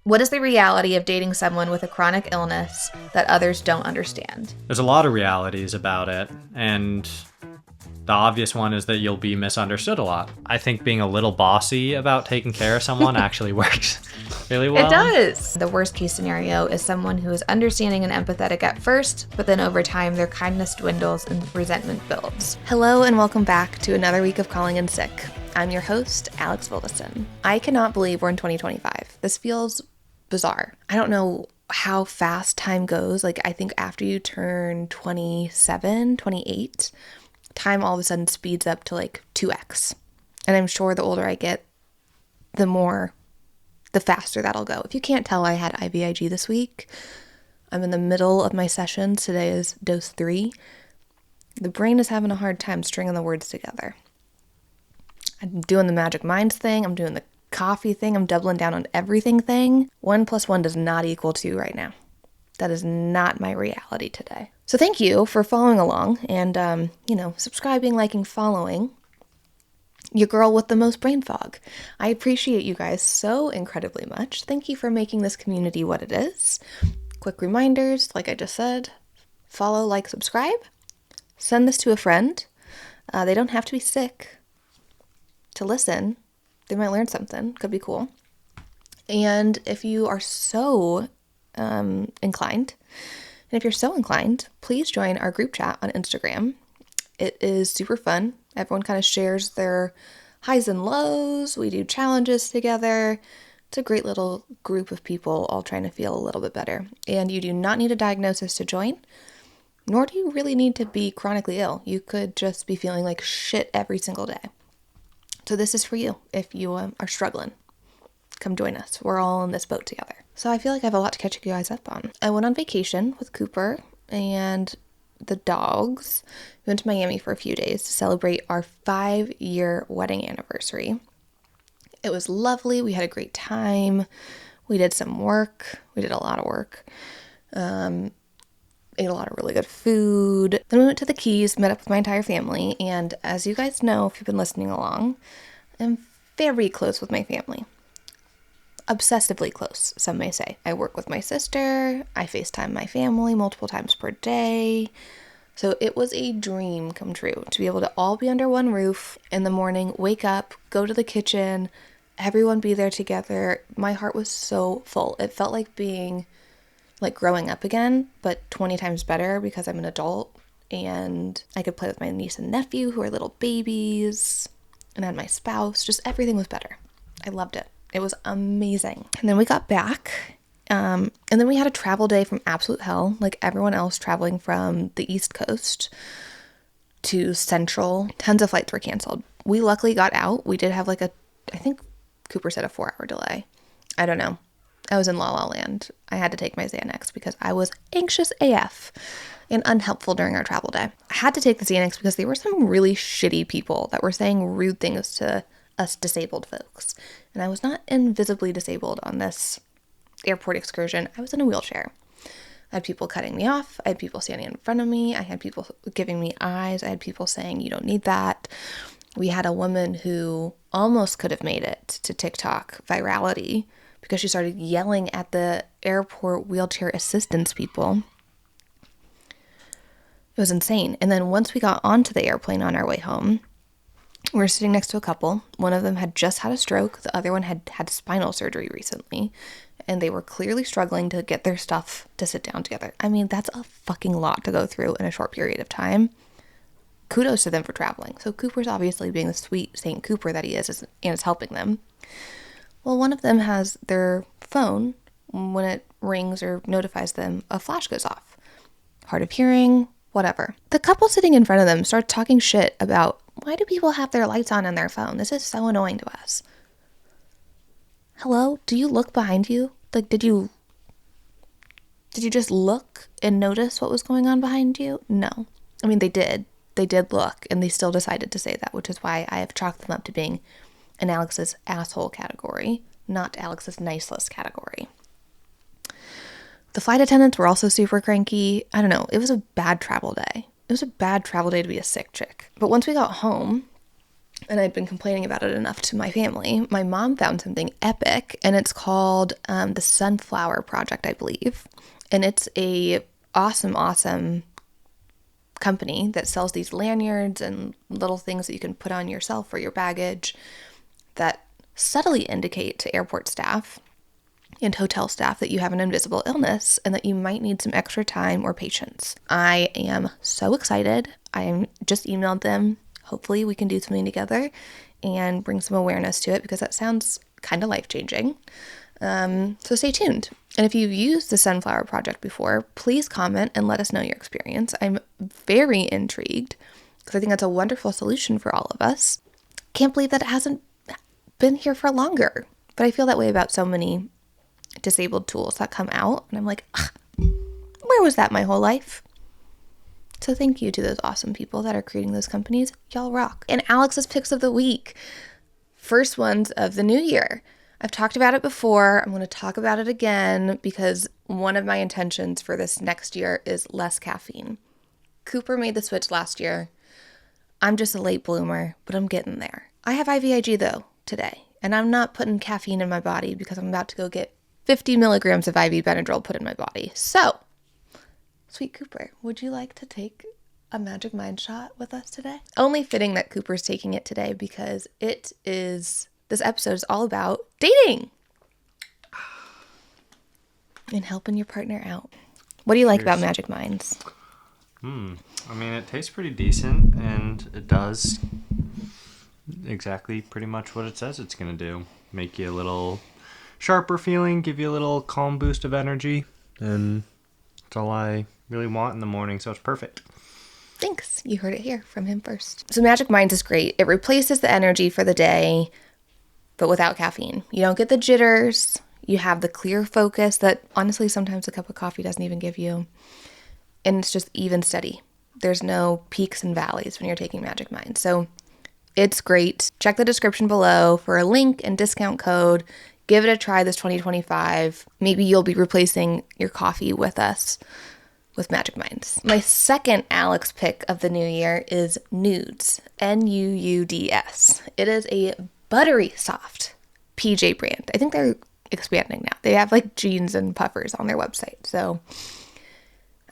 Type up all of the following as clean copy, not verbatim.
What is the reality of dating someone with a chronic illness that others don't understand? There's a lot of realities about it, and the obvious one is that you'll be misunderstood a lot. I think being a little bossy about taking care of someone actually works really well. It does. The worst case scenario is someone who is understanding and empathetic at first, but then over time their kindness dwindles and resentment builds. Hello and welcome back to another week of Calling in Sick. I'm your host, Alex Voldeson. I cannot believe we're in 2025. This feels bizarre. I don't know how fast time goes. Like, I think after you turn 27, 28, time all of a sudden speeds up to like 2x. And I'm sure the older I get, the faster that'll go. If you can't tell, I had IVIG this week. I'm in the middle of my sessions. Today is dose 3. The brain is having a hard time stringing the words together. I'm doing the magic minds thing. I'm doing the coffee thing. I'm doubling down on everything thing. 1 + 1 does not equal 2 right now. That is not my reality today. So thank you for following along and, subscribing, liking, following your girl with the most brain fog. I appreciate you guys so incredibly much. Thank you for making this community what it is. Quick reminders, like I just said, follow, like, subscribe. Send this to a friend. They don't have to be sick to listen. They might learn something. Could be cool. And if you are so inclined, please join our group chat on Instagram. It is super fun. Everyone kind of shares their highs and lows. We do challenges together. It's a great little group of people all trying to feel a little bit better. And you do not need a diagnosis to join, nor do you really need to be chronically ill. You could just be feeling like shit every single day. So this is for you if you are struggling. Come join us. We're all in this boat together. So I feel like I have a lot to catch you guys up on. I went on vacation with Cooper and the dogs. We went to Miami for a few days to celebrate our 5-year wedding anniversary. It was lovely. We had a great time. We did some work. We did a lot of work. Ate a lot of really good food. Then we went to the Keys, met up with my entire family, and as you guys know, if you've been listening along, I'm very close with my family. Obsessively close, some may say. I work with my sister. I FaceTime my family multiple times per day. So it was a dream come true to be able to all be under one roof in the morning, wake up, go to the kitchen, everyone be there together. My heart was so full. It felt like being like growing up again, but 20 times better because I'm an adult and I could play with my niece and nephew who are little babies, and I had my spouse. Just everything was better. I loved it. It was amazing. And then we got back, and then we had a travel day from absolute hell, like everyone else traveling from the East Coast to Central. Tons of flights were canceled. We luckily got out. We did have I think Cooper said a 4-hour delay. I don't know. I was in La La Land. I had to take my Xanax because I was anxious AF and unhelpful during our travel day. I had to take the Xanax because there were some really shitty people that were saying rude things to us disabled folks. And I was not invisibly disabled on this airport excursion. I was in a wheelchair. I had people cutting me off. I had people standing in front of me. I had people giving me eyes. I had people saying, "You don't need that." We had a woman who almost could have made it to TikTok virality because she started yelling at the airport wheelchair assistance people. It was insane. And then once we got onto the airplane on our way home, we were sitting next to a couple. One of them had just had a stroke. The other one had had spinal surgery recently. And they were clearly struggling to get their stuff to sit down together. I mean, that's a fucking lot to go through in a short period of time. Kudos to them for traveling. So Cooper's obviously being the sweet St. Cooper that he is and is helping them. Well, one of them has their phone, when it rings or notifies them, a flash goes off. Hard of hearing, whatever. The couple sitting in front of them starts talking shit about, why do people have their lights on their phone? This is so annoying to us. Hello? Do you look behind you? Like, did you just look and notice what was going on behind you? No. I mean, they did. They did look, and they still decided to say that, which is why I have chalked them up to being in Alex's asshole category, not Alex's nice list category. The flight attendants were also super cranky. I don't know. It was a bad travel day. It was a bad travel day to be a sick chick. But once we got home, and I'd been complaining about it enough to my family, my mom found something epic, and it's called the Sunflower Project, I believe. And it's a awesome company that sells these lanyards and little things that you can put on yourself or your baggage that subtly indicate to airport staff and hotel staff that you have an invisible illness and that you might need some extra time or patience. I am so excited. I just emailed them. Hopefully we can do something together and bring some awareness to it, because that sounds kind of life-changing. So stay tuned. And if you've used the Sunflower Project before, please comment and let us know your experience. I'm very intrigued because I think that's a wonderful solution for all of us. Can't believe that it hasn't been here for longer. But I feel that way about so many disabled tools that come out. And I'm like, where was that my whole life? So thank you to those awesome people that are creating those companies. Y'all rock. And Alex's picks of the week. First ones of the new year. I've talked about it before. I'm going to talk about it again because one of my intentions for this next year is less caffeine. Cooper made the switch last year. I'm just a late bloomer, but I'm getting there. I have IVIG though today, and I'm not putting caffeine in my body because I'm about to go get 50 milligrams of IV Benadryl put in my body. So, sweet Cooper, would you like to take a Magic Mind shot with us today? Only fitting that Cooper's taking it today because this episode is all about dating and helping your partner out. What do you like about Magic Minds? I mean, it tastes pretty decent, and it does exactly pretty much what it says it's going to do. Make you a little sharper feeling, give you a little calm boost of energy, and that's all I really want in the morning, so it's perfect. Thanks. You heard it here from him first. So Magic Minds is great. It replaces the energy for the day, but without caffeine. You don't get the jitters. You have the clear focus that honestly sometimes a cup of coffee doesn't even give you. And it's just even steady. There's no peaks and valleys when you're taking Magic Mind. So it's great. Check the description below for a link and discount code. Give it a try this 2025. Maybe you'll be replacing your coffee with us with Magic Minds. My second Alex pick of the new year is Nuuds. Nuuds. It is a buttery soft PJ brand. I think they're expanding now. They have like jeans and puffers on their website. So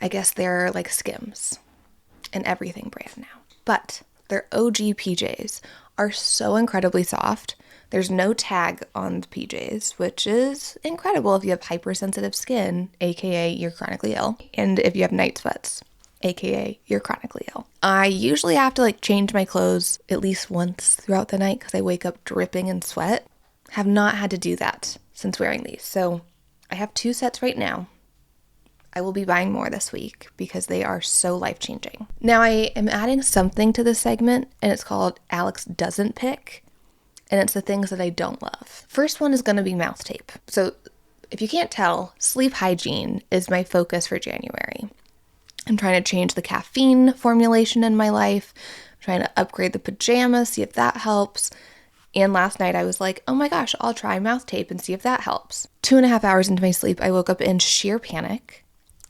I guess they're like Skims and everything brand now. But their OG PJs are so incredibly soft. There's no tag on the PJs, which is incredible if you have hypersensitive skin, aka you're chronically ill, and if you have night sweats, aka you're chronically ill. I usually have to like change my clothes at least once throughout the night because I wake up dripping in sweat. Have not had to do that since wearing these. So I have 2 sets right now. I will be buying more this week because they are so life-changing. Now I am adding something to this segment, and it's called Alex Doesn't Pick, and it's the things that I don't love. First one is going to be mouth tape. So if you can't tell, sleep hygiene is my focus for January. I'm trying to change the caffeine formulation in my life. I'm trying to upgrade the pajamas, see if that helps. And last night I was like, oh my gosh, I'll try mouth tape and see if that helps. 2.5 hours into my sleep, I woke up in sheer panic,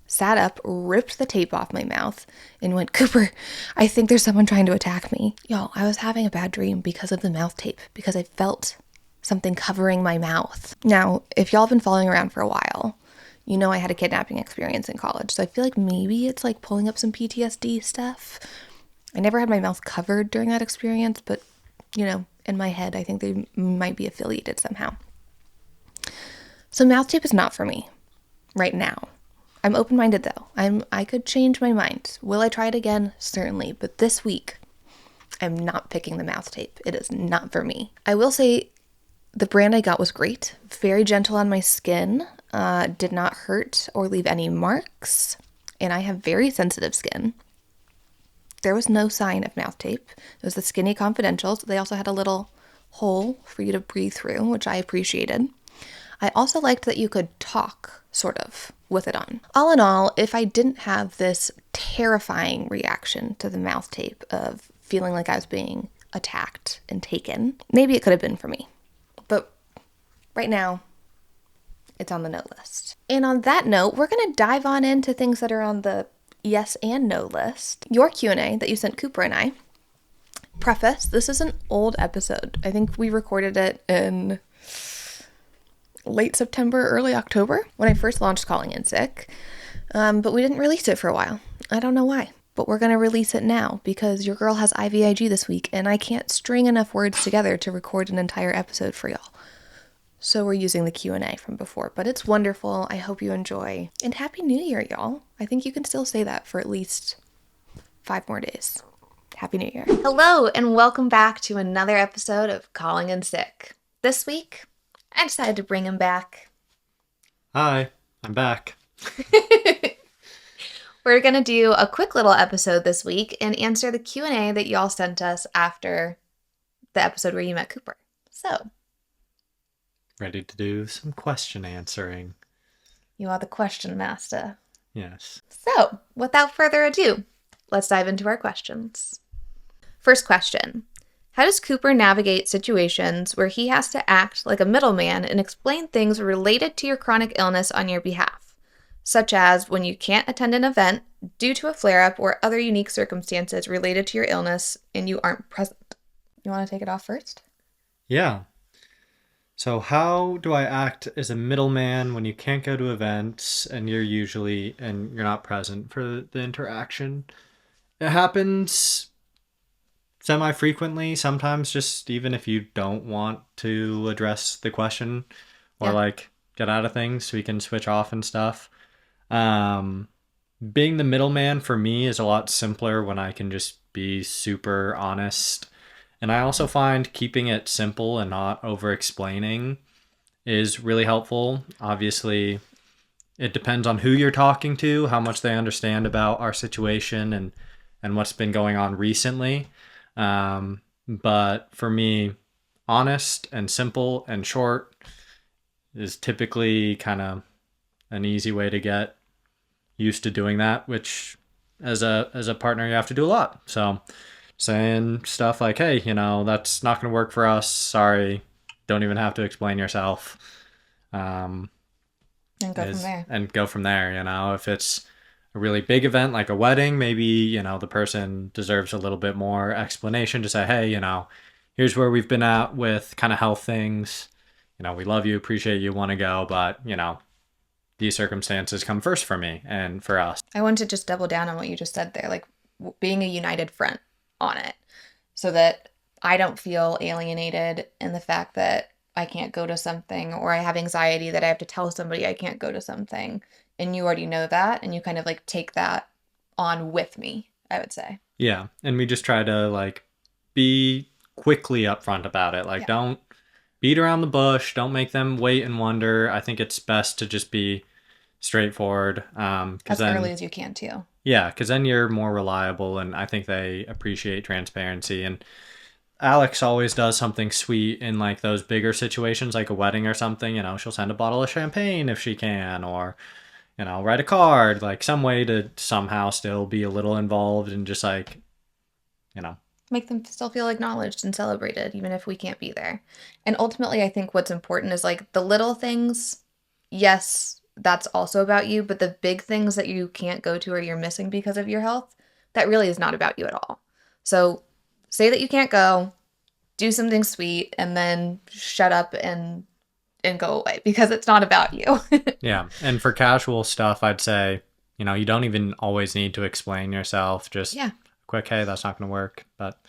sat up, ripped the tape off my mouth, and went, Cooper, I think there's someone trying to attack me. Y'all, I was having a bad dream because of the mouth tape, because I felt something covering my mouth. Now, if y'all have been following around for a while, you know I had a kidnapping experience in college, so I feel like maybe it's like pulling up some PTSD stuff. I never had my mouth covered during that experience, but, you know, in my head, I think they might be affiliated somehow. So mouth tape is not for me right now. I'm open-minded though. I could change my mind. Will I try it again? Certainly. But this week, I'm not picking the mouth tape. It is not for me. I will say the brand I got was great. Very gentle on my skin. Did not hurt or leave any marks. And I have very sensitive skin. There was no sign of mouth tape. It was the Skinny Confidentials. They also had a little hole for you to breathe through, which I appreciated. I also liked that you could talk, sort of, with it on. All in all, if I didn't have this terrifying reaction to the mouth tape of feeling like I was being attacked and taken, maybe it could have been for me. But right now, it's on the no list. And on that note, we're going to dive on into things that are on the yes and no list. Your Q&A that you sent Cooper and I Preface, this is an old episode. I think we recorded it in late September, early October when I first launched Calling in Sick. But we didn't release it for a while. I don't know why. But we're going to release it now because your girl has IVIG this week and I can't string enough words together to record an entire episode for y'all. So we're using the Q&A from before, but it's wonderful. I hope you enjoy. And Happy New Year, y'all. I think you can still say that for at least 5 more days. Happy New Year. Hello, and welcome back to another episode of Calling in Sick. This week, I decided to bring him back. Hi, I'm back. We're going to do a quick little episode this week and answer the Q&A that y'all sent us after the episode where you met Cooper. So, Ready to do some question answering. you are the question master. Yes. So, without further ado, let's dive into our questions. First question. How does Cooper navigate situations where he has to act like a middleman and explain things related to your chronic illness on your behalf, such as when you can't attend an event due to a flare-up or other unique circumstances related to your illness and you aren't present? You want to take it off first? Yeah. So how do I act as a middleman when you can't go to events and you're not present for the interaction? It happens semi-frequently, sometimes just even if you don't want to address the question or get out of things so we can switch off and stuff. Being the middleman for me is a lot simpler when I can just be super honest. And I also find keeping it simple and not over-explaining is really helpful. Obviously, it depends on who you're talking to, how much they understand about our situation and what's been going on recently. But for me, honest and simple and short is typically kind of an easy way to get used to doing that, which as a partner, you have to do a lot. So saying stuff like, hey, that's not going to work for us. Sorry. Don't even have to explain yourself. And go from there. If it's a really big event like a wedding, maybe, the person deserves a little bit more explanation to say, hey, here's where we've been at with kind of health things. We love you, appreciate you, want to go, but, these circumstances come first for me and for us. I want to just double down on what you just said there, like being a united front on it so that I don't feel alienated in the fact that I can't go to something or I have anxiety that I have to tell somebody I can't go to something. And you already know that, and you kind of take that on with me, I would say. Yeah, and we just try to be quickly upfront about it. Don't beat around the bush. Don't make them wait and wonder. I think it's best to just be straightforward. As early as you can too. Yeah, because then you're more reliable, and I think they appreciate transparency. And Alex always does something sweet in those bigger situations, like a wedding or something. She'll send a bottle of champagne if she can, or write a card, some way to somehow still be a little involved and just make them still feel acknowledged and celebrated, even if we can't be there. And ultimately, I think what's important is the little things. Yes, that's also about you, but the big things that you can't go to or you're missing because of your health, that really is not about you at all. So say that you can't go, do something sweet, and then shut up and go away because it's not about you. Yeah. And for casual stuff, I'd say, you don't even always need to explain yourself. Just quick, hey, that's not going to work. But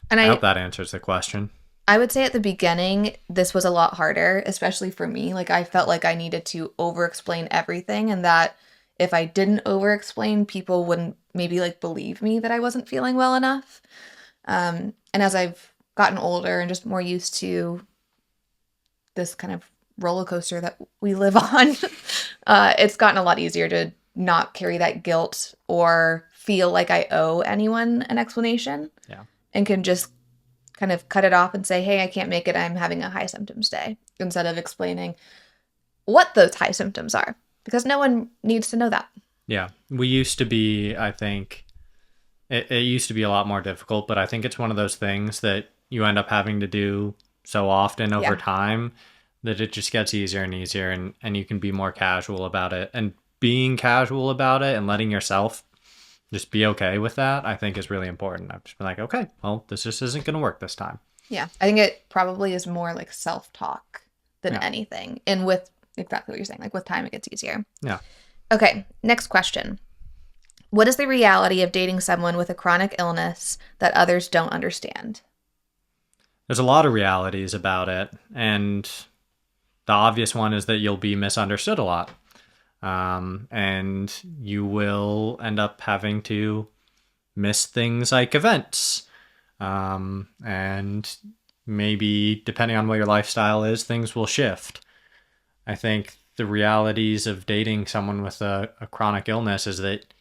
I hope that answers the question. I would say at the beginning, this was a lot harder, especially for me. I felt like I needed to over-explain everything, and that if I didn't over-explain, people wouldn't maybe believe me that I wasn't feeling well enough. And as I've gotten older and just more used to this kind of roller coaster that we live on, it's gotten a lot easier to not carry that guilt or feel like I owe anyone an explanation. Yeah. And can just kind of cut it off and say, hey, I can't make it. I'm having a high symptoms day, instead of explaining what those high symptoms are, because no one needs to know that. Yeah. We used to be, I think, it used to be a lot more difficult, but I think it's one of those things that you end up having to do so often over time that it just gets easier and easier, and you can be more casual about it. And being casual about it and letting yourself just be okay with that, I think is really important. I've just been like, okay, well, this just isn't going to work this time. Yeah. I think it probably is more like self-talk than Yeah. anything. And with exactly what you're saying, like with time, it gets easier. Yeah. Okay. Next question. What is the reality of dating someone with a chronic illness that others don't understand? There's a lot of realities about it. And the obvious one is that you'll be misunderstood a lot. And you will end up having to miss things like events. And maybe depending on what your lifestyle is, things will shift. I think the realities of dating someone with a chronic illness is that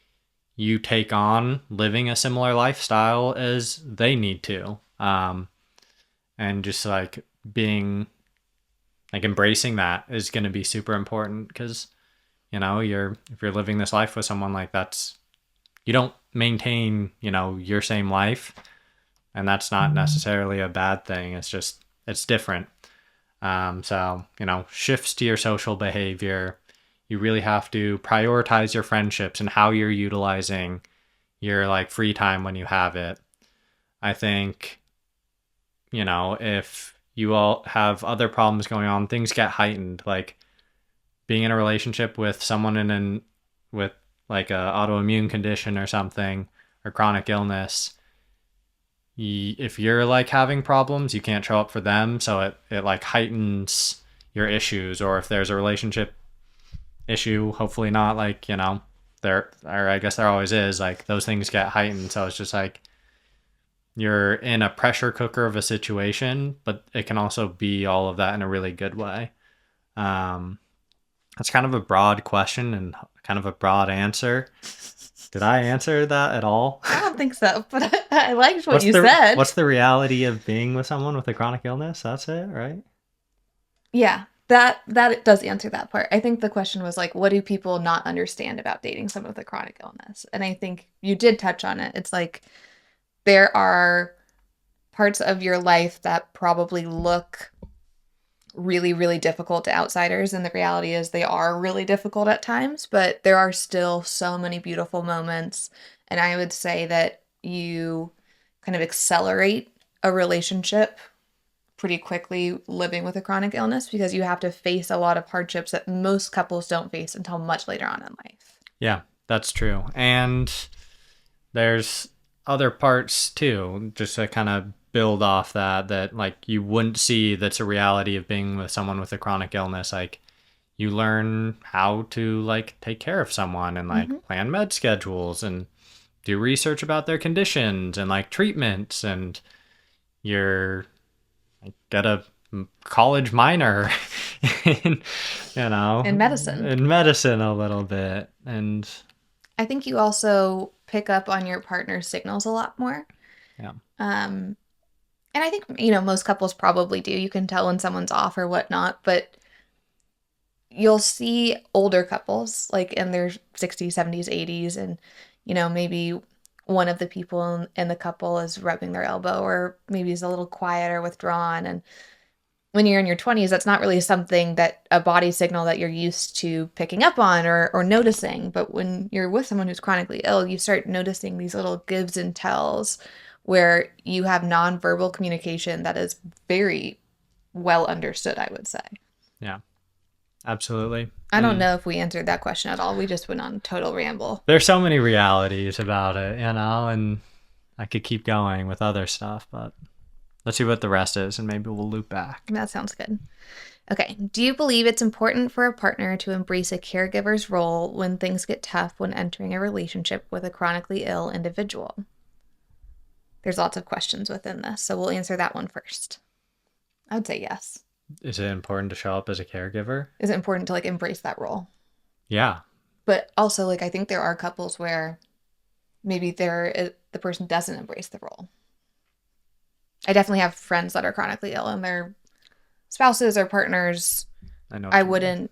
you take on living a similar lifestyle as they need to. And just like being like embracing that is going to be super important because, if you're living this life with someone, like that's, you don't maintain, your same life, and that's not necessarily a bad thing. It's just, it's different. So, shifts to your social behavior. You really have to prioritize your friendships and how you're utilizing your like free time when you have it. I think, if you all have other problems going on, things get heightened. Like being in a relationship with someone with like a autoimmune condition or something or chronic illness, if you're like having problems, you can't show up for them, so it like heightens your issues. Or if there's a relationship issue, hopefully not, like, there, or I guess there always is, like those things get heightened. So it's just like you're in a pressure cooker of a situation, but it can also be all of that in a really good way. That's kind of a broad question and kind of a broad answer. Did I answer that at all? I don't think so, but I liked what you said. What's the reality of being with someone with a chronic illness? That's it, right? Yeah, that does answer that part. I think the question was like, what do people not understand about dating someone with a chronic illness? And I think you did touch on it. It's like there are parts of your life that probably look really, really difficult to outsiders. And the reality is they are really difficult at times, but there are still so many beautiful moments. And I would say that you kind of accelerate a relationship pretty quickly living with a chronic illness because you have to face a lot of hardships that most couples don't face until much later on in life. Yeah, that's true. And there's other parts too, just to kind of build off that like you wouldn't see that's a reality of being with someone with a chronic illness. Like you learn how to like take care of someone and like plan med schedules and do research about their conditions and like treatments, and you're like, get a college minor in In medicine a little bit. And I think you also pick up on your partner's signals a lot more. yeah. And I think, most couples probably do. You can tell when someone's off or whatnot, but you'll see older couples like in their 60s, 70s, 80s, and, maybe one of the people in the couple is rubbing their elbow or maybe is a little quiet or withdrawn. And when you're in your 20s, that's not really something that a body signal that you're used to picking up on or noticing. But when you're with someone who's chronically ill, you start noticing these little gives and tells where you have nonverbal communication that is very well understood, I would say. Yeah, absolutely. I don't know if we answered that question at all. We just went on a total ramble. There's so many realities about it, and I could keep going with other stuff, but let's see what the rest is, and maybe we'll loop back. That sounds good. Okay. Do you believe it's important for a partner to embrace a caregiver's role when things get tough when entering a relationship with a chronically ill individual? There's lots of questions within this, so we'll answer that one first. I would say yes. Is it important to show up as a caregiver? Is it important to embrace that role? Yeah. But also I think there are couples where maybe the person doesn't embrace the role. I definitely have friends that are chronically ill and their spouses or partners. I don't know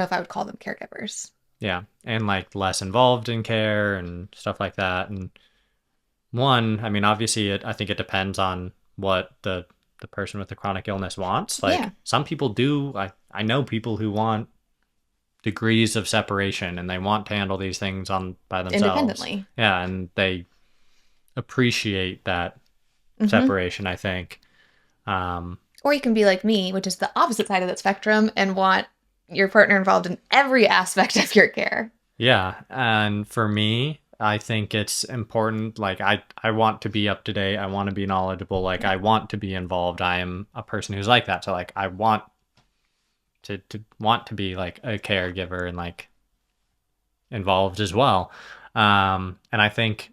if I would call them caregivers. Yeah. And less involved in care and stuff like that. And obviously I think it depends on what the person with the chronic illness wants. Some people do. I know people who want degrees of separation and they want to handle these things on by themselves. Independently. Yeah, and they appreciate that Mm-hmm. separation, I think. Or you can be like me, which is the opposite side of that spectrum, and want your partner involved in every aspect of your care. Yeah, and for me, I think it's important. Like I want to be up to date. I want to be knowledgeable. Like I want to be involved. I am a person who's like that. So like I want to be like a caregiver and like involved as well. And I think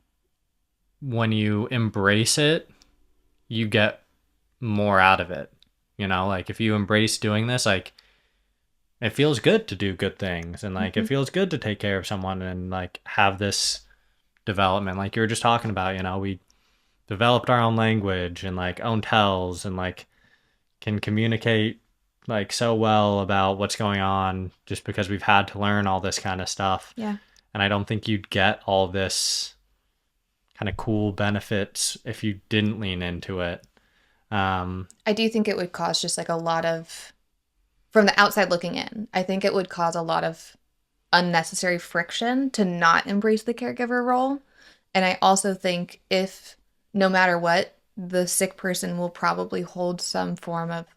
when you embrace it, you get more out of it. You know, like if you embrace doing this, like it feels good to do good things and like it feels good to take care of someone and like have this development like you were just talking about. You know, we developed our own language and like own tells and like can communicate like so well about what's going on just because we've had to learn all this kind of stuff. Yeah. And I don't think you'd get all this kind of cool benefits if you didn't lean into it. I do think it would cause just like a lot of, from the outside looking in, I think it would cause a lot of unnecessary friction to not embrace the caregiver role. And I also think if, no matter what, the sick person will probably hold some form of,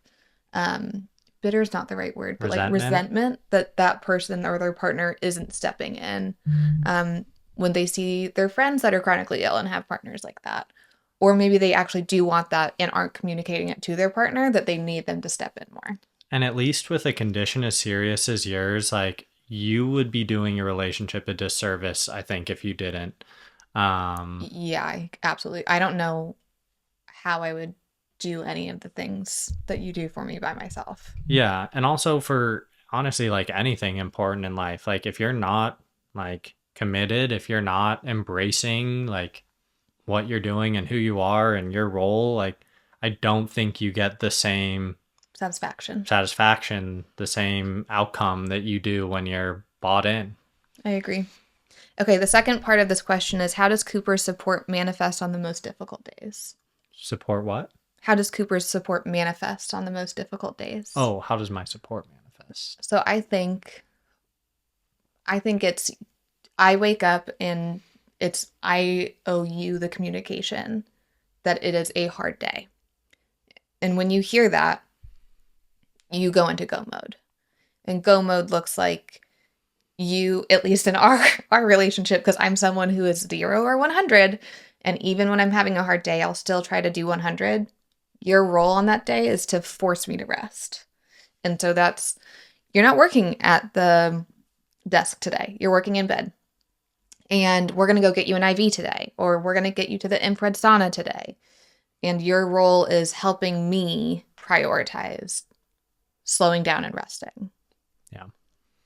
bitter is not the right word, but like resentment that that person or their partner isn't stepping in. When they see their friends that are chronically ill and have partners like that. Or maybe they actually do want that and aren't communicating it to their partner, that they need them to step in more. And at least with a condition as serious as yours, like you would be doing your relationship a disservice, I think, if you didn't. Yeah, absolutely. I don't know how I would do any of the things that you do for me by myself. Yeah. And also for honestly, like anything important in life, like if you're not like committed, if you're not embracing like what you're doing and who you are and your role, like I don't think you get the same satisfaction, the same outcome that you do when you're bought in. I agree. Okay, the second part of this question is, how does Cooper's support manifest on the most difficult days? Support what? How does Cooper's support manifest on the most difficult days? Oh, how does my support manifest? So I think it's, I wake up and it's, I owe you the communication that it is a hard day. And when you hear that, you go into go mode. And go mode looks like you, at least in our relationship, because I'm someone who is 0 or 100, and even when I'm having a hard day, I'll still try to do 100. Your role on that day is to force me to rest. And so that's, you're not working at the desk today. You're working in bed. And we're going to go get you an IV today, or we're going to get you to the infrared sauna today. And your role is helping me prioritize slowing down and resting. Yeah.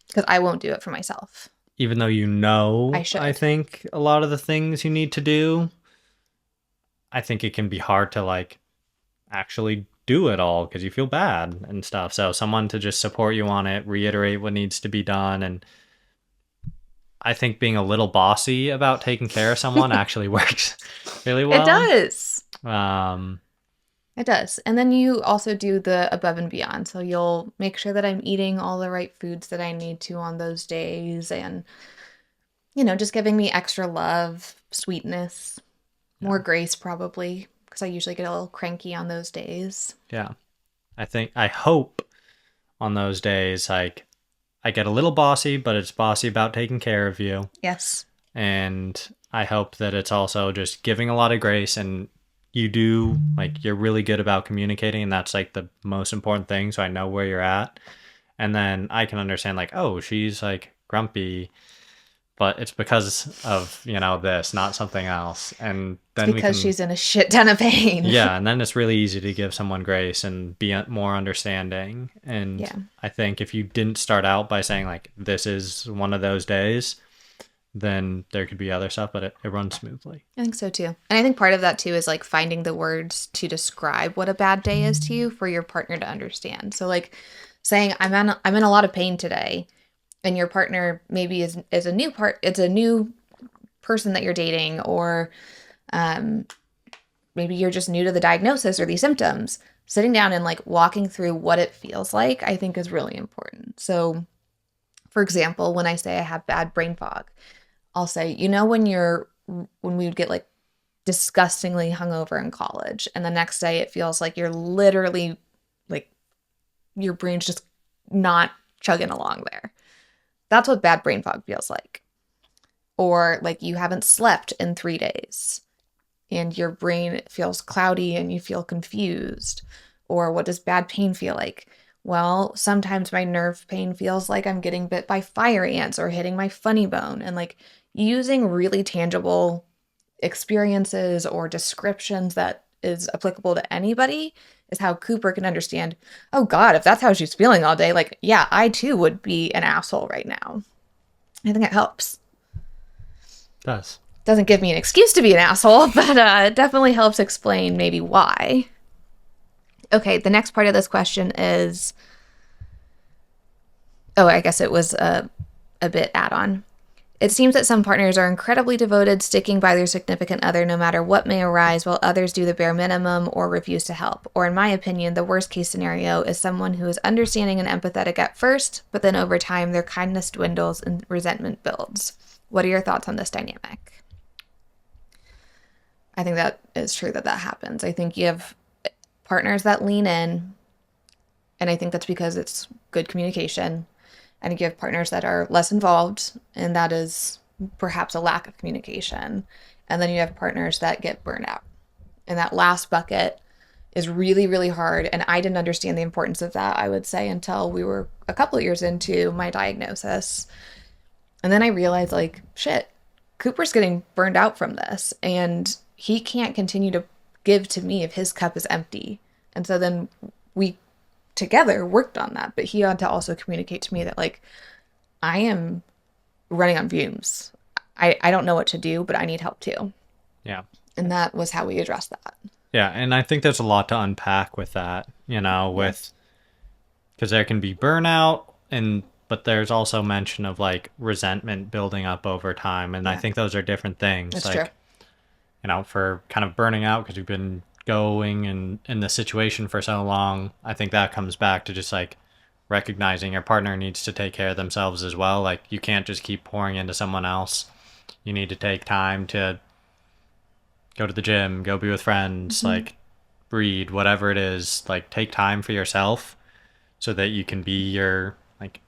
Because I won't do it for myself. Even though you know, I should. I think a lot of the things you need to do, I think it can be hard to like actually do it all because you feel bad and stuff. So someone to just support you on it, reiterate what needs to be done. And I think being a little bossy about taking care of someone actually works really well. It does. Um, It does. And then you also do the above and beyond. So you'll make sure that I'm eating all the right foods that I need to on those days, and, you know, just giving me extra love, sweetness, more grace probably, because I usually get a little cranky on those days. Yeah. I hope on those days, like, I get a little bossy, but it's bossy about taking care of you. Yes. And I hope that it's also just giving a lot of grace, and you do, like, you're really good about communicating, and that's like the most important thing. So I know where you're at. And then I can understand, like, oh, she's like grumpy, but it's because of, you know, this, not something else. And then because she's in a shit ton of pain. Yeah. And then it's really easy to give someone grace and be more understanding. And I think if you didn't start out by saying, like, this is one of those days, then there could be other stuff, but it runs smoothly. I think so too. And I think part of that too is like finding the words to describe what a bad day is to you for your partner to understand. So like saying, I'm in a lot of pain today, and your partner maybe is a new it's a new person that you're dating, or maybe you're just new to the diagnosis or these symptoms. Sitting down and like walking through what it feels like, I think is really important. So For example, when I say I have bad brain fog, I'll say, when we would get like disgustingly hungover in college, and the next day it feels like you're literally like your brain's just not chugging along there. That's what bad brain fog feels like. Or like you haven't slept in 3 days and your brain feels cloudy and you feel confused. Or what does bad pain feel like? Well, sometimes my nerve pain feels like I'm getting bit by fire ants or hitting my funny bone. And like using really tangible experiences or descriptions that is applicable to anybody is how Cooper can understand, oh God, if that's how she's feeling all day, like, yeah, I too would be an asshole right now. I think it helps. It does. Doesn't give me an excuse to be an asshole, but it definitely helps explain maybe why. Okay, the next part of this question is, I guess it was a bit add-on. It seems that some partners are incredibly devoted, sticking by their significant other no matter what may arise, while others do the bare minimum or refuse to help. Or in my opinion, the worst case scenario is someone who is understanding and empathetic at first, but then over time their kindness dwindles and resentment builds. What are your thoughts on this dynamic? I think that is true that happens. I think you have partners that lean in, and I think that's because it's good communication. And you have partners that are less involved, and that is perhaps a lack of communication. And then you have partners that get burned out. And that last bucket is really, really hard. And I didn't understand the importance of that, I would say, until we were a couple of years into my diagnosis. And then I realized, like, shit, Cooper's getting burned out from this. And he can't continue to give to me if his cup is empty. And so then we together worked on that, but he had to also communicate to me that like I am running on fumes. I don't know what to do, but I need help too. Yeah. And that was how we addressed that. Yeah, and I think there's a lot to unpack with that, with because there can be burnout but there's also mention of like resentment building up over time, and I think those are different things. That's like true. For kind of burning out because we've been going and in the situation for so long, I think that comes back to just like recognizing your partner needs to take care of themselves as well. Like you can't just keep pouring into someone else. You need to take time to go to the gym, go be with friends, like read, whatever it is, like take time for yourself so that you can be your like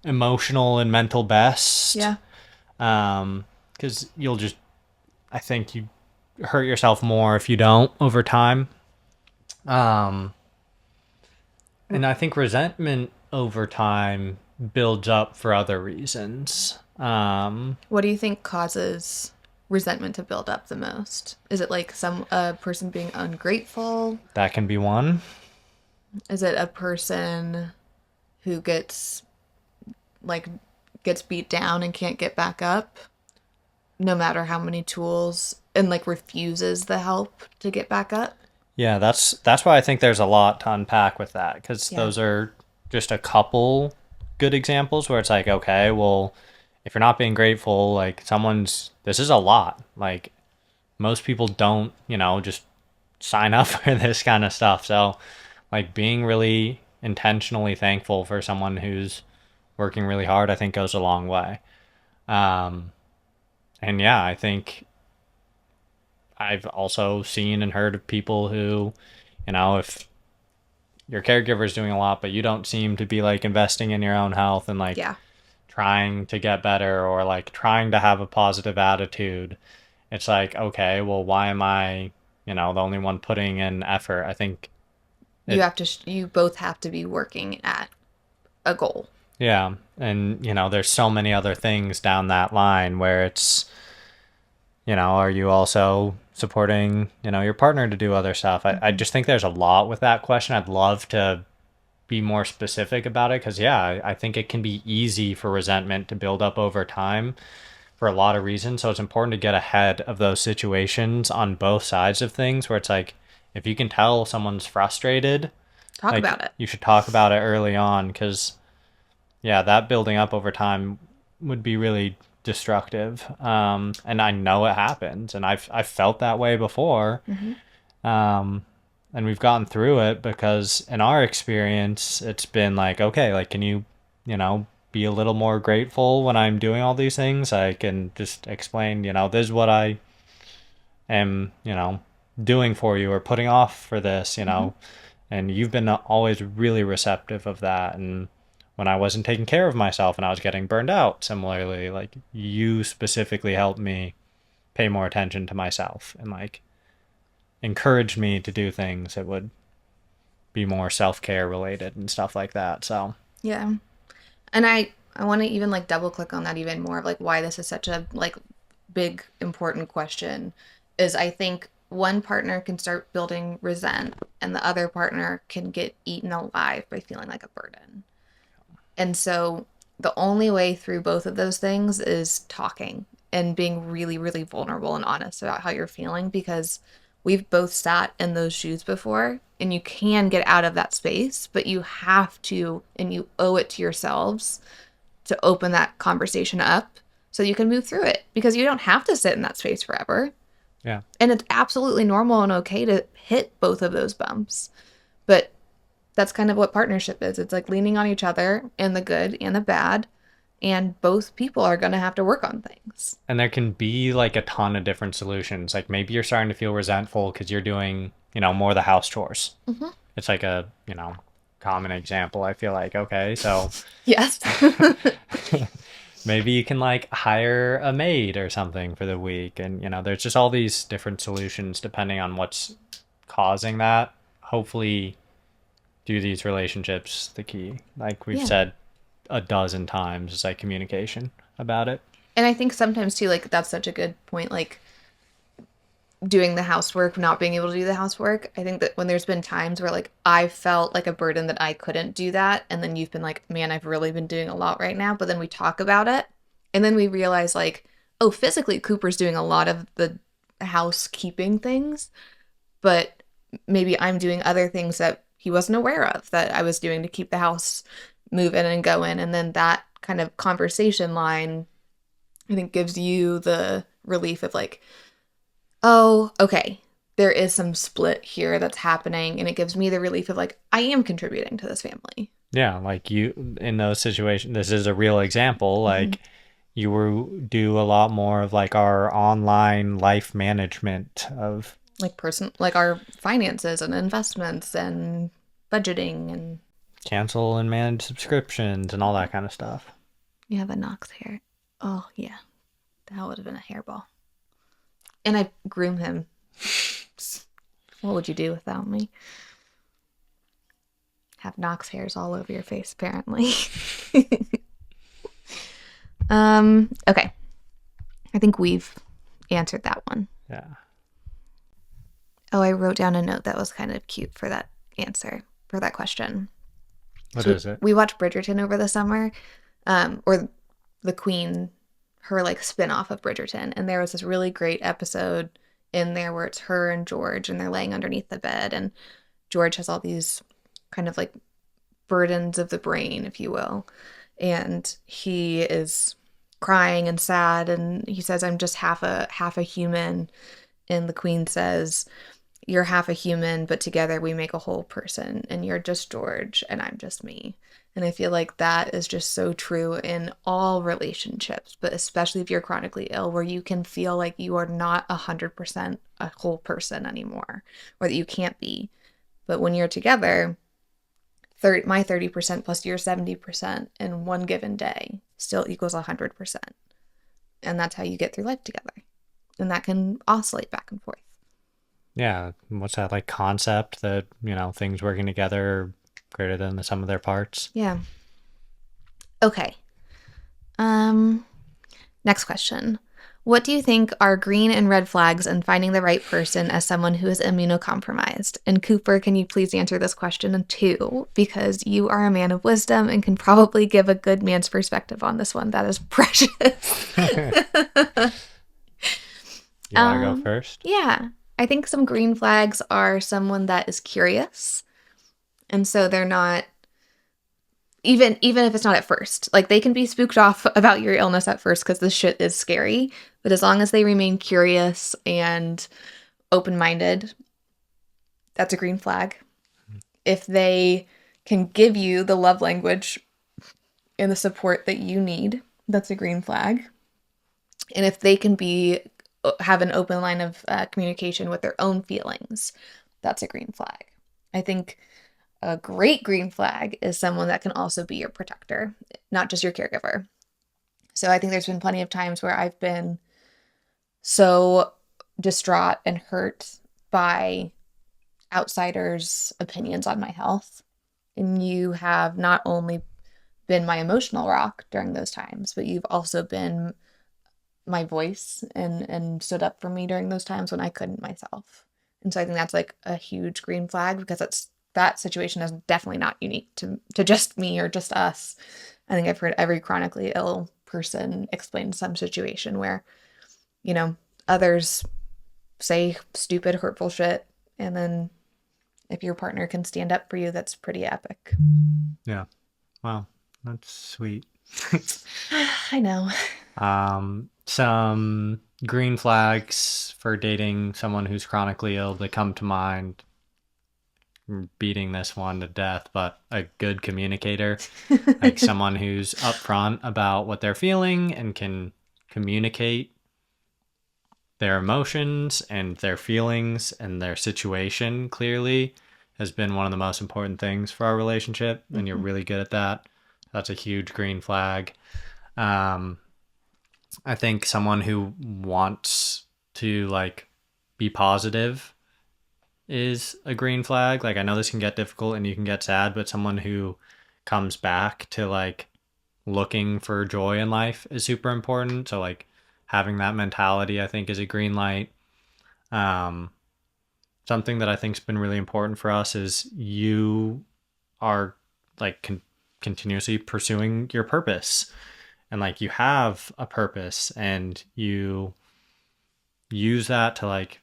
emotional and mental best. Yeah. Because I think you hurt yourself more if you don't over time. And I think resentment over time builds up for other reasons. What do you think causes resentment to build up the most? Is it like a person being ungrateful? That can be one. Is it a person who gets beat down and can't get back up no matter how many tools, and like refuses the help to get back up? Yeah, that's why I think there's a lot to unpack with that, because those are just a couple good examples where it's like, okay, well, if you're not being grateful, like this is a lot. Like most people don't, just sign up for this kind of stuff. So like being really intentionally thankful for someone who's working really hard, I think goes a long way. And yeah, I think I've also seen and heard of people who, if your caregiver is doing a lot, but you don't seem to be like investing in your own health and like trying to get better or like trying to have a positive attitude. It's like, okay, well, why am I, the only one putting in effort? I think you both have to be working at a goal. Yeah. And, there's so many other things down that line where it's, are you also supporting, your partner to do other stuff? I just think there's a lot with that question. I'd love to be more specific about it because, I think it can be easy for resentment to build up over time for a lot of reasons. So it's important to get ahead of those situations on both sides of things where it's like, if you can tell someone's frustrated, talk about it. You should talk about it early on because, that building up over time would be really destructive. And I know it happens, and I've felt that way before. And we've gotten through it because in our experience, it's been like, okay, like, can you, be a little more grateful when I'm doing all these things. I can just explain, this is what I am, doing for you or putting off for this, and you've been always really receptive of that. And when I wasn't taking care of myself and I was getting burned out, similarly, like you specifically helped me pay more attention to myself and like encouraged me to do things that would be more self-care related and stuff like that. So Yeah. And I want to even like double click on that even more of like why this is such a like big important question is I think one partner can start building resent and the other partner can get eaten alive by feeling like a burden. And so the only way through both of those things is talking and being really, really vulnerable and honest about how you're feeling because we've both sat in those shoes before and you can get out of that space, but you have to and you owe it to yourselves to open that conversation up so you can move through it because you don't have to sit in that space forever. yeah. And it's absolutely normal and okay to hit both of those bumps. But that's kind of what partnership is. It's like leaning on each other in the good and the bad. And both people are going to have to work on things. And there can be like a ton of different solutions. Like maybe you're starting to feel resentful because you're doing, more of the house chores. Mm-hmm. It's like a, common example. I feel like, okay, so Yes. maybe you can like hire a maid or something for the week. And, there's just all these different solutions depending on what's causing that. Hopefully, do these relationships the key. Like we've said a dozen times, is like communication about it. And I think sometimes too, like that's such a good point, like doing the housework, not being able to do the housework. I think that when there's been times where like I felt like a burden that I couldn't do that, and then you've been like, man, I've really been doing a lot right now, but then we talk about it and then we realize like, oh, physically Cooper's doing a lot of the housekeeping things, but maybe I'm doing other things that he wasn't aware of that I was doing to keep the house moving and going. And then that kind of conversation line, I think, gives you the relief of like, oh, okay, there is some split here that's happening. And it gives me the relief of like, I am contributing to this family. Yeah, like you in those situations, this is a real example. Like you do a lot more of like our online life management of like our finances and investments and budgeting and cancel and manage subscriptions and all that kind of stuff. you have a Knox hair. Oh yeah, that would have been a hairball. And I groom him. What would you do without me? Have Knox hairs all over your face, apparently. Okay. I think we've answered that one. Yeah. Oh, I wrote down a note that was kind of cute for that answer, for that question. What is it? We watched Bridgerton over the summer, or the Queen, her like spin-off of Bridgerton. And there was this really great episode in there where it's her and George and they're laying underneath the bed. And George has all these kind of like burdens of the brain, if you will. And he is crying and sad. And he says, I'm just half a human. And the Queen says, you're half a human, but together we make a whole person. And you're just George and I'm just me. And I feel like that is just so true in all relationships, but especially if you're chronically ill, where you can feel like you are not 100% a whole person anymore, or that you can't be. But when you're together, my 30% plus your 70% in one given day still equals 100%. And that's how you get through life together. And that can oscillate back and forth. Yeah. What's that like concept that, things working together are greater than the sum of their parts? Yeah. Okay. Next question. What do you think are green and red flags in finding the right person as someone who is immunocompromised? And Cooper, can you please answer this question too? Because you are a man of wisdom and can probably give a good man's perspective on this one. That is precious. You want to go first? Yeah. I think some green flags are someone that is curious. And so they're not, even if it's not at first, like they can be spooked off about your illness at first because this shit is scary. But as long as they remain curious and open-minded, that's a green flag. If they can give you the love language and the support that you need, that's a green flag. And if they can have an open line of communication with their own feelings, that's a green flag. I think a great green flag is someone that can also be your protector, not just your caregiver. So I think there's been plenty of times where I've been so distraught and hurt by outsiders' opinions on my health. And you have not only been my emotional rock during those times, but you've also been my voice and stood up for me during those times when I couldn't myself. And so I think that's like a huge green flag, because that situation is definitely not unique to just me or just us. I think I've heard every chronically ill person explain some situation where, others say stupid, hurtful shit, and then if your partner can stand up for you, that's pretty epic. Yeah. Wow. That's sweet. I know. Some green flags for dating someone who's chronically ill that come to mind. I'm beating this one to death, but a good communicator, like someone who's upfront about what they're feeling and can communicate their emotions and their feelings and their situation clearly, has been one of the most important things for our relationship. And you're really good at that. That's a huge green flag. I think someone who wants to like be positive is a green flag. Like, I know this can get difficult and you can get sad, but someone who comes back to like looking for joy in life is super important. So like having that mentality, I think, is a green light. Something that I think's been really important for us is you are like continuously pursuing your purpose, and like you have a purpose and you use that to like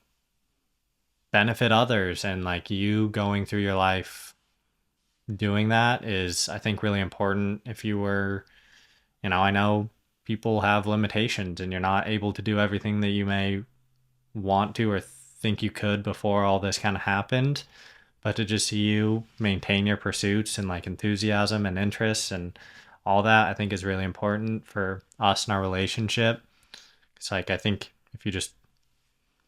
benefit others, and like you going through your life doing that is, I think, really important. If you were, I know people have limitations and you're not able to do everything that you may want to or think you could before all this kind of happened, but to just see you maintain your pursuits and like enthusiasm and interests and all that, I think is really important for us and our relationship. It's like, I think if you just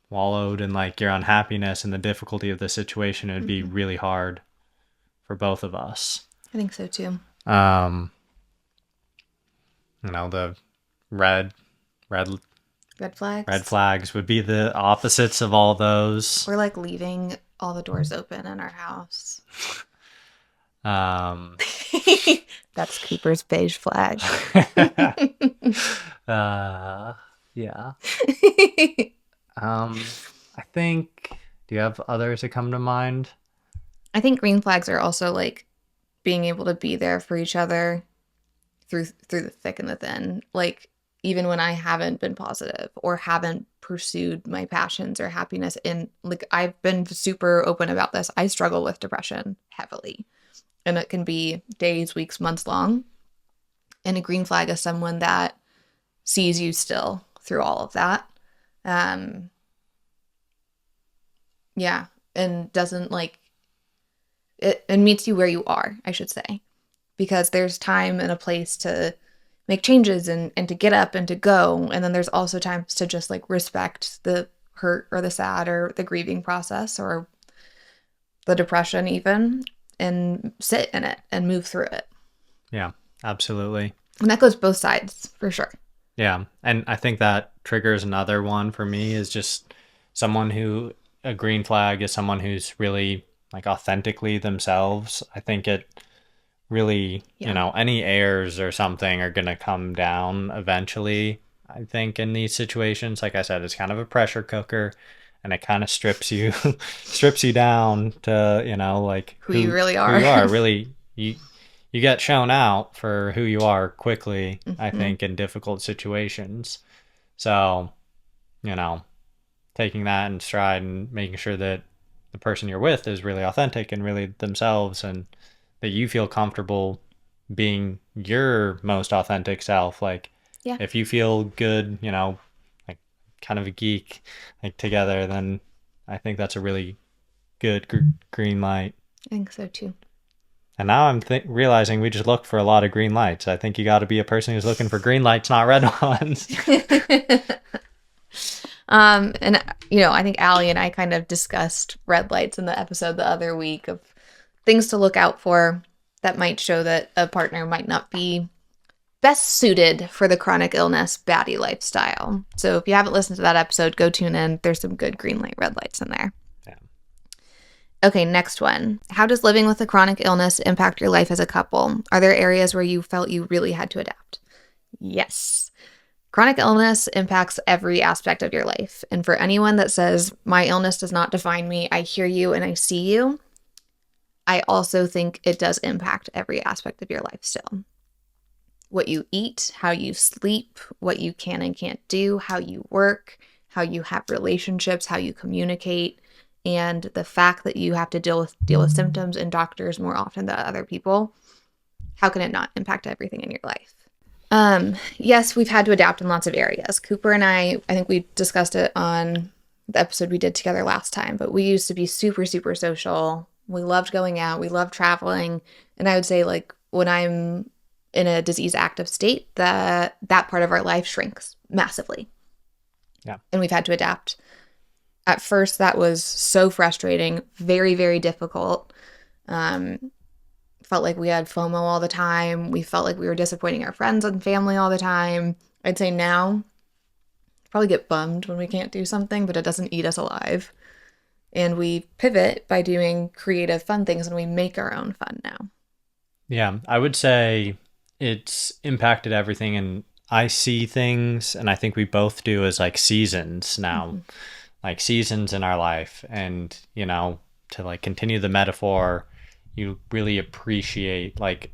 wallowed in like your unhappiness and the difficulty of the situation, it would be really hard for both of us. I think so too. The red flags would be the opposites of all those. We're like leaving all the doors open in our house. That's Cooper's beige flag. Yeah. I think, do you have others that come to mind? I think green flags are also like being able to be there for each other through the thick and the thin. Like, even when I haven't been positive or haven't pursued my passions or happiness in, like, I've been super open about this. I struggle with depression heavily, and it can be days, weeks, months long. And a green flag is someone that sees you still through all of that. Yeah. And doesn't like it, and meets you where you are, I should say, because there's time and a place to make changes and to get up and to go. And then there's also times to just like respect the hurt or the sad or the grieving process or the depression even, and sit in it and move through it. Yeah, absolutely. And that goes both sides for sure. Yeah. And I think that triggers another one for me, is just someone who, a green flag is someone who's really like authentically themselves. I think it really, any airs or something are going to come down eventually. I think in these situations, like I said, it's kind of a pressure cooker, and it kind of strips you down to, like who you really are. Who you are really. You get shown out for who you are quickly, I think, in difficult situations. So, taking that in stride and making sure that the person you're with is really authentic and really themselves, and that you feel comfortable being your most authentic self. Like, if you feel good, like kind of a geek, like together, then I think that's a really good green light. I think so too. And now I'm realizing we just look for a lot of green lights. I think you got to be a person who's looking for green lights, not red ones. And I think Allie and I kind of discussed red lights in the episode the other week of things to look out for that might show that a partner might not be best suited for the chronic illness baddie lifestyle. So if you haven't listened to that episode, go tune in. There's some good green light, red lights in there. Yeah. Okay, next one. How does living with a chronic illness impact your life as a couple? Are there areas where you felt you really had to adapt? Yes. Chronic illness impacts every aspect of your life. And for anyone that says, my illness does not define me, I hear you and I see you, I also think it does impact every aspect of your life still. What you eat, how you sleep, what you can and can't do, how you work, how you have relationships, how you communicate, and the fact that you have to deal with symptoms and doctors more often than other people. How can it not impact everything in your life? Yes, we've had to adapt in lots of areas. Cooper and I think we discussed it on the episode we did together last time, but we used to be super, super social. We loved going out. We loved traveling. And I would say, like, when I'm in a disease active state, that part of our life shrinks massively. Yeah. And we've had to adapt. At first, that was so frustrating, very, very difficult. Felt like we had FOMO all the time. We felt like we were disappointing our friends and family all the time. I'd say now, probably get bummed when we can't do something, but it doesn't eat us alive. And we pivot by doing creative, fun things, and we make our own fun now. Yeah, I would say it's impacted everything, and I see things, and I think we both do, as like seasons now, like seasons in our life. And, to like continue the metaphor, you really appreciate like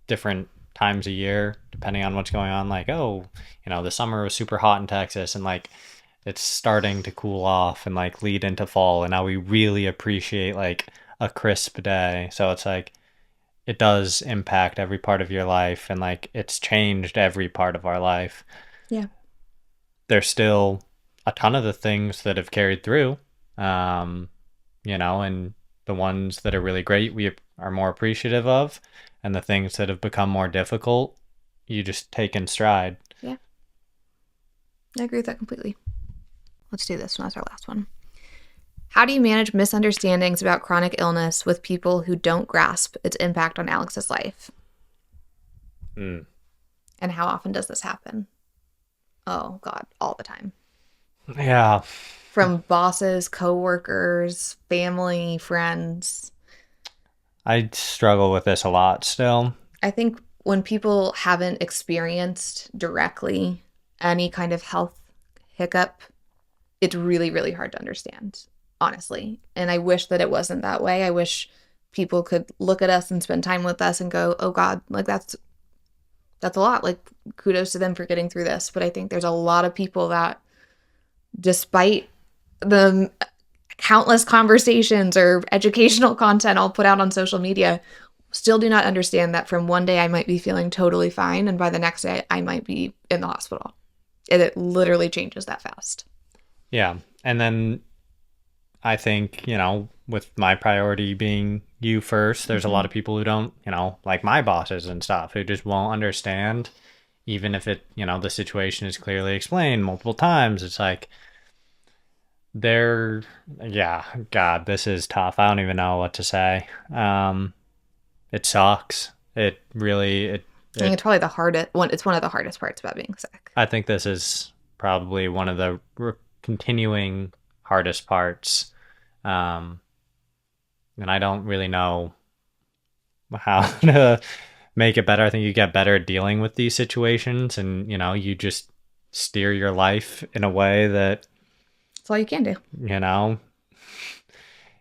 different times a year, depending on what's going on. Like, the summer was super hot in Texas, and like it's starting to cool off and like lead into fall. And now we really appreciate like a crisp day. So it's like, it does impact every part of your life, and like it's changed every part of our life. Yeah. There's still a ton of the things that have carried through, and the ones that are really great, we are more appreciative of, and the things that have become more difficult, you just take in stride. Yeah. I agree with that completely. Let's do this one as our last one. How do you manage misunderstandings about chronic illness with people who don't grasp its impact on Alex's life? And how often does this happen? Oh, God, all the time. Yeah. From bosses, coworkers, family, friends. I struggle with this a lot still. I think when people haven't experienced directly any kind of health hiccup, it's really, really hard to understand, honestly. And I wish that it wasn't that way. I wish people could look at us and spend time with us and go, oh God, like that's a lot. Like, kudos to them for getting through this. But I think there's a lot of people that, despite the countless conversations or educational content I'll put out on social media, still do not understand that from one day I might be feeling totally fine, and by the next day I might be in the hospital. And it literally changes that fast. Yeah. And then I think, with my priority being you first, there's a lot of people who don't, like my bosses and stuff, who just won't understand, even if it, the situation is clearly explained multiple times. It's like, God, this is tough. I don't even know what to say. It sucks. It really, I think it's probably the hardest one. It's one of the hardest parts about being sick. I think this is probably one of the continuing hardest parts. And I don't really know how to make it better. I think you get better at dealing with these situations, and, you just steer your life in a way that, that's all you can do.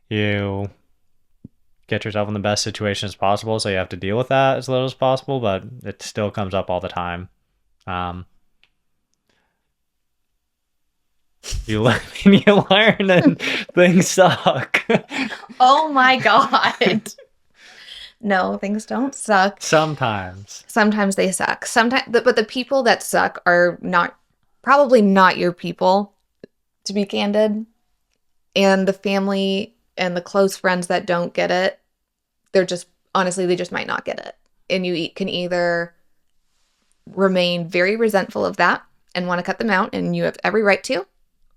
You get yourself in the best situation as possible, so you have to deal with that as little as possible, but it still comes up all the time. You learn and things suck. Oh my God. No, things don't suck. Sometimes they suck. But the people that suck are probably not your people, to be candid. And the family and the close friends that don't get it, they're just honestly, they just might not get it. And you can either remain very resentful of that and want to cut them out, and you have every right to,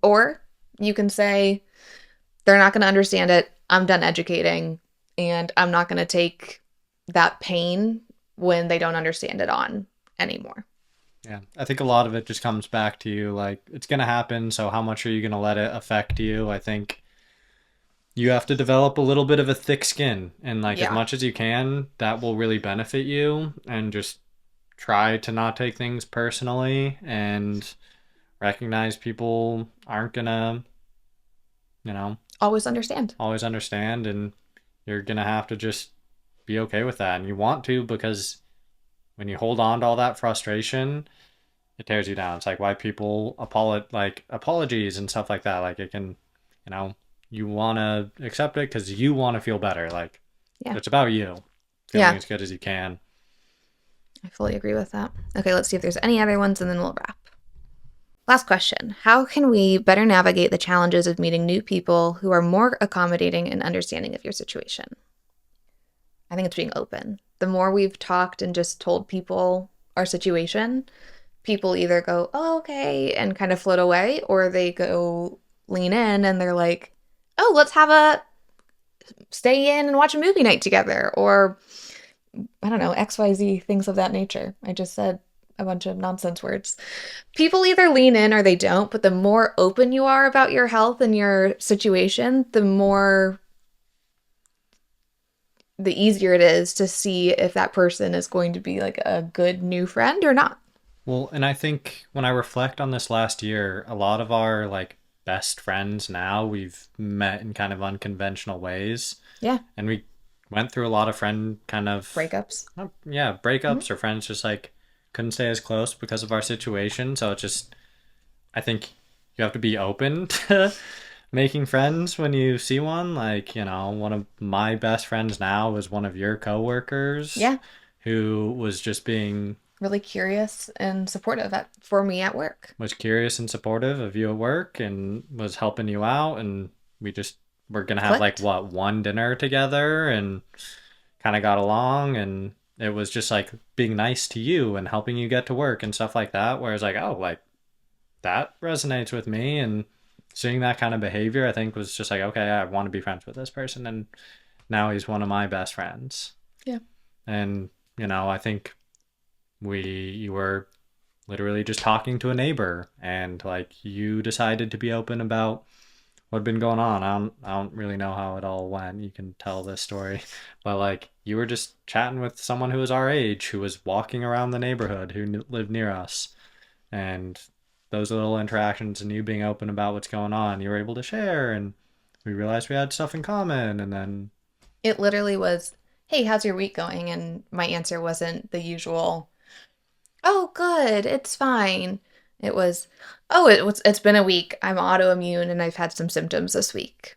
or you can say, they're not going to understand it. I'm done educating, and I'm not going to take that pain when they don't understand it on anymore. Yeah, I think a lot of it just comes back to you, like, it's going to happen, so how much are you going to let it affect you? I think you have to develop a little bit of a thick skin, and like as Yeah. much as you can, that will really benefit you, and just try to not take things personally and recognize people aren't going to, you know, Always understand. always understand, and you're going to have to just be okay with that. And you want to, because when you hold on to all that frustration, it tears you down. It's like why people apologies and stuff like that. Like it can, you want to accept it because you want to feel better. Like Yeah. it's about you feeling as good as you can. I fully agree with that. Okay, let's see if there's any other ones and then we'll wrap. Last question. How can we better navigate the challenges of meeting new people who are more accommodating and understanding of your situation? I think it's being open. The more we've talked and just told people our situation, people either go, oh, okay, and kind of float away, or they go lean in and they're like, oh, let's have a stay in and watch a movie night together, or I don't know, XYZ, things of that nature. I just said a bunch of nonsense words. People either lean in or they don't, but the more open you are about your health and your situation, the easier it is to see if that person is going to be like a good new friend or not. Well, and I think when I reflect on this last year, a lot of our like best friends now we've met in kind of unconventional ways. Yeah. And we went through a lot of friend kind of Breakups. breakups or friends just like couldn't stay as close because of our situation. So it's just, I think you have to be open to making friends when you see one. Like, one of my best friends now is one of your coworkers. Yeah. Who was just being really curious and supportive for me at work. Was curious and supportive of you at work and was helping you out. And we're going to have like one dinner together and kind of got along. And it was just like being nice to you and helping you get to work and stuff like that. Whereas like, oh, like that resonates with me. And seeing that kind of behavior, I think was just like, okay, I want to be friends with this person. And now he's one of my best friends. Yeah. And, I think you were literally just talking to a neighbor and like you decided to be open about what had been going on. I don't really know how it all went. You can tell this story, but like you were just chatting with someone who was our age, who was walking around the neighborhood, who lived near us, and those little interactions and you being open about what's going on, you were able to share, and we realized we had stuff in common. And then it literally was, hey, how's your week going? And my answer wasn't the usual, oh, good, it's fine. It was, oh, it's been a week. I'm autoimmune and I've had some symptoms this week.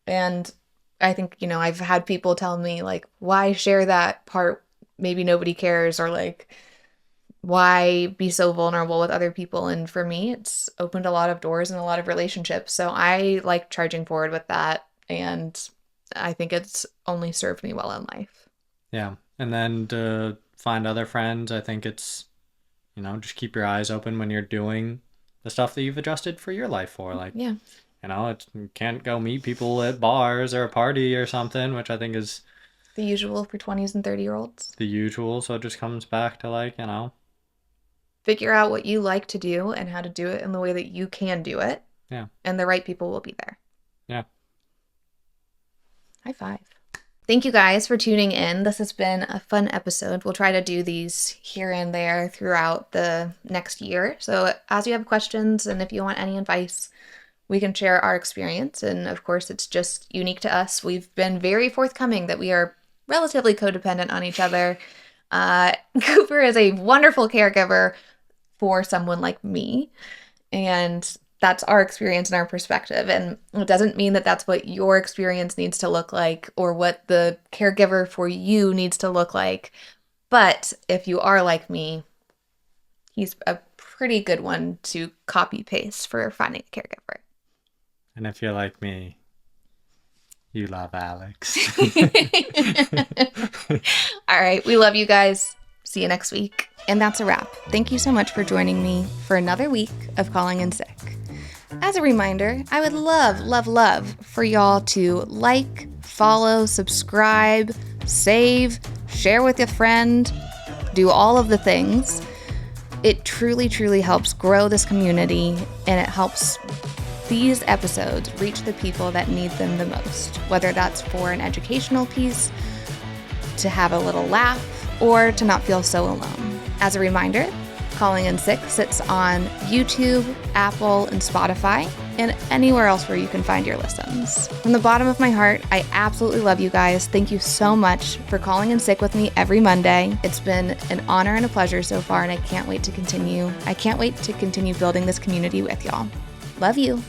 And I think, I've had people tell me like, why share that part? Maybe nobody cares, or like, why be so vulnerable with other people? And for me, it's opened a lot of doors and a lot of relationships. So I like charging forward with that. And I think it's only served me well in life. Yeah. And then to find other friends, I think it's, just keep your eyes open when you're doing the stuff that you've adjusted for your life for. Like, yeah, you can't go meet people at bars or a party or something, which I think is the usual for 20s and 30-year-olds. The usual. So it just comes back to like, figure out what you like to do and how to do it in the way that you can do it. Yeah. And the right people will be there. Yeah. High five. Thank you guys for tuning in. This has been a fun episode. We'll try to do these here and there throughout the next year. So as you have questions and if you want any advice, we can share our experience. And of course, it's just unique to us. We've been very forthcoming that we are relatively codependent on each other. Cooper is a wonderful caregiver for someone like me. And that's our experience and our perspective. And it doesn't mean that that's what your experience needs to look like or what the caregiver for you needs to look like. But if you are like me, he's a pretty good one to copy paste for finding a caregiver. And if you're like me, You love Alex. All right. We love you guys. See you next week. And that's a wrap. Thank you so much for joining me for another week of Calling in Sick. As a reminder, I would love for y'all to like, follow, subscribe, save, share with a friend, do all of the things. It truly helps grow this community, and it helps these episodes reach the people that need them the most, whether that's for an educational piece, to have a little laugh, or to not feel so alone. As a reminder, Calling in Sick sits on YouTube, Apple, and Spotify, and anywhere else where you can find your listens. From the bottom of my heart, I absolutely love you guys. Thank you so much for calling in sick with me every Monday. It's been an honor and a pleasure so far, and I can't wait to continue. I can't wait to continue building this community with y'all. Love you.